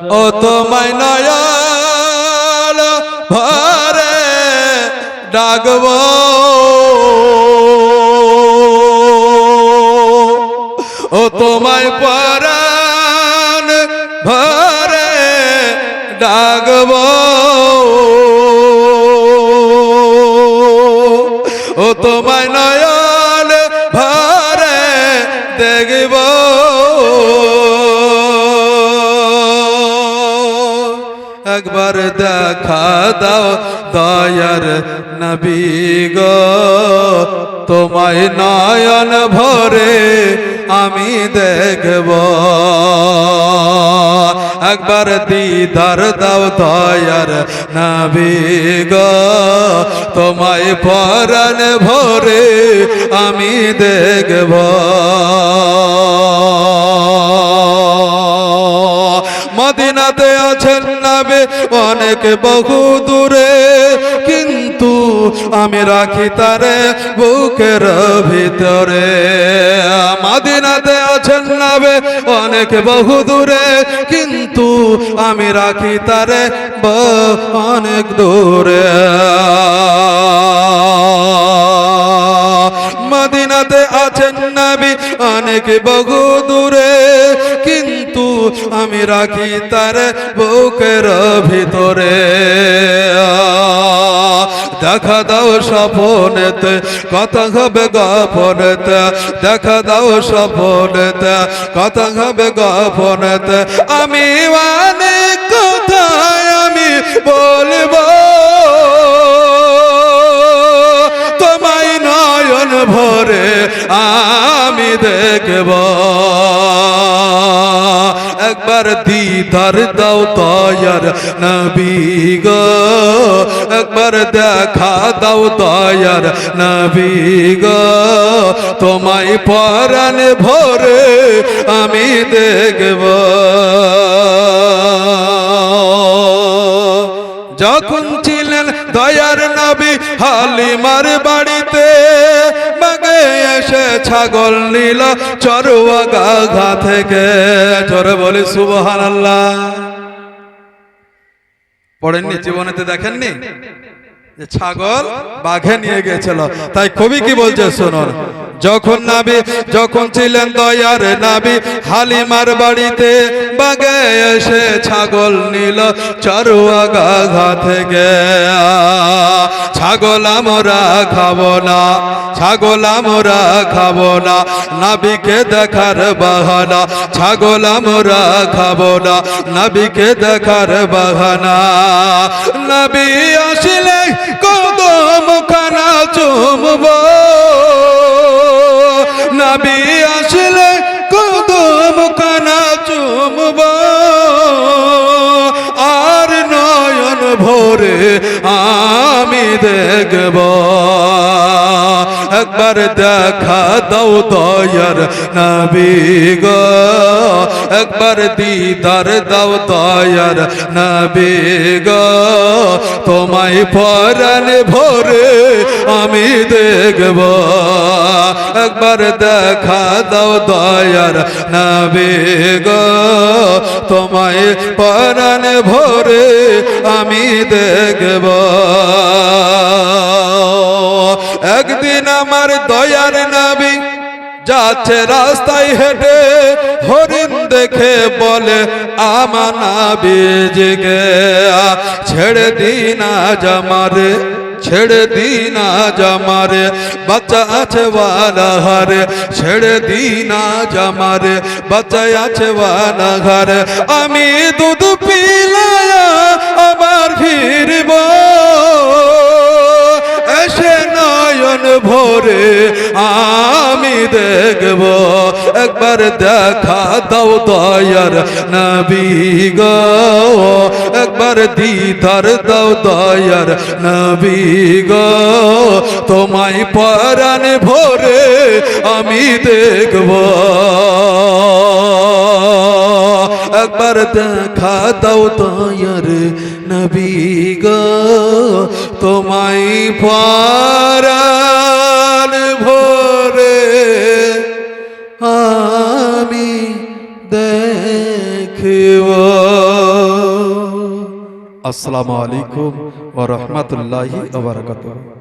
ও তোমায় নয়ন ভরে ডাকবো ও তোমায় পরাণ ভরে ডাকবো ও তোমায় নয়ন ভরে দেখব একবার দেখা দাও দয়ার নবী গো তোমায় নয়ন ভরে আমি দেখব একবার দিদার দাও দয়ার নবী গো তোমায় পরাণ ভরে আমি দেখব মদিনাতে আছেন নবী অনেক বহু দূরে কিন্তু আমি রাখি তারে বুকের ভিতরে মদিনাতে আছেন নবী অনেক বহু দূরে কিন্তু আমি রাখি তারে অনেক দূরে মদিনাতে আছেন নবী অনেক বহু দূরে কিন্তু আমি রাখি তার বুকের ভিতরে দেখা দাও স্বপনেতে কথা হবে গোপনেতে দেখা দাও স্বপনেতে কথা হবে গোপনেতে আমি অনেক কথা আমি বলবো তোমায় নয়ন ভরে আমি দেখব একবার দিদার দাও দয়ার নবী গো একবার দেখা দাও দয়ার নবী গো তোমায় পরাণ ভরে আমি দেখব যখন ছিলেন দয়ার নবী হালিমার বাড়িতে বাগে এসে ছাগল নিল চরুয়া গা থেকে চরে বলি সুবহানাল্লাহ পড়েননি জীবনেতে দেখেননি যে ছাগল বাঘে নিয়ে গেছিল তাই কবি কি বলছে শুনুন যখন ছিলেন দয়ার নবী হালিমার বাড়িতে বাগে এসে ছাগল নিল চরুয়া গা থেকে ছাগল আমরা খাবো না ছাগল আমরা খাবো না নবীকে দেখার বাহানা ছাগল আমরা খাবো না নবীকে দেখার বাহানা নবী আসলে কদম খানা চুমবো নবী আসলে কদম খানা চুমবো আর নয়ন ভরে আমি দেখব একবার দেখা দাও দয়ার নবী গো একবার দিদার দাও দয়ার নবী গো তোমায় পরাণ ভরে আমি দেখব একবার দেখা দাও দয়ার নবী গো তোমায় পরাণ ভরে আমি দেখব একদিন আমার দয়ার নবী যাচ্ছে রাস্তায় হেঁটে হরিণ দেখে বলে আমার নবীজিকে ছেড়ে দিন আজ আমারে ছেড়ে দিন আজ আমারে বাচ্চা আছে ওয়ালা ঘরে ছেড়ে দিন আজ আমারে বাচ্চা আছে ওয়ালা ঘরে আমি দুধ পিলায়া আবার ফিরব এসে নয়ন ভরে আমি দেখব একবার দেখা দাও দয়ার নবী গো একবার দিদার দাও দয়ার নবী গো তোমায় পরাণ ভরে আমি দেখব একবার দেখা দাও দয়ার নবী গো তোমায় পরাণ ভরে আমি দেখব করব। আসসালামু আলাইকুম ওয়া রাহমাতুল্লাহি ওয়া বারাকাতুহু।